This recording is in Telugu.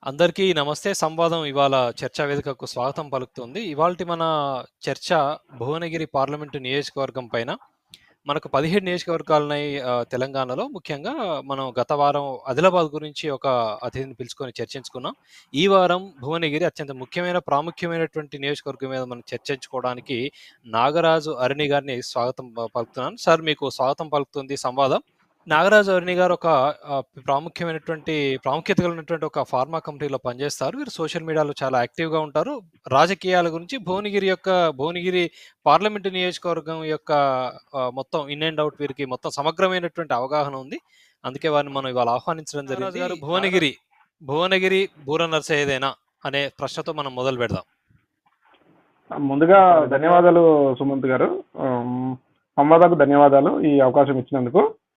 అందరికీ నమస్తే. సంవాదం ఇవాళ చర్చా వేదికకు స్వాగతం పలుకుతుంది. ఇవాల్టి మన చర్చ భువనగిరి పార్లమెంటు నియోజకవర్గం పైన. మనకు 17 నియోజకవర్గాలున్నాయి తెలంగాణలో. ముఖ్యంగా మనం గత వారం ఆదిలాబాద్ గురించి ఒక అతిథిని పిలుచుకొని చర్చించుకున్నాం. ఈ వారం భువనగిరి అత్యంత ప్రాముఖ్యమైనటువంటి నియోజకవర్గం మీద మనం చర్చించుకోవడానికి నాగరాజు అరణి గారిని స్వాగతం పలుకుతున్నాను. సార్, మీకు స్వాగతం పలుకుతుంది సంవాదం. నాగరాజు అరుణి గారు ఒక ప్రాముఖ్యత కలిగినటువంటి ఒక ఫార్మా కంపెనీలో పనిచేస్తారు. వీరు సోషల్ మీడియాలో చాలా యాక్టివ్‌గా ఉంటారు. రాజకీయాల గురించి భువనగిరి పార్లమెంటు నియోజకవర్గం యొక్క మొత్తం ఇన్ అండ్ ఔట్ వీరికి మొత్తం సమగ్రమైనటువంటి అవగాహన ఉంది. అందుకే వారిని మనం ఇవాళ ఆహ్వానించడం జరిగింది. నాగరాజు గారు, భువనగిరి బూర నర్సయ్యదేనా అనే ప్రశ్నతో మనం మొదలు పెడదాం. ముందుగా ధన్యవాదాలు సుమంత్ గారు. సంవాదాలకు ధన్యవాదాలు ఈ అవకాశం ఇచ్చినందుకు.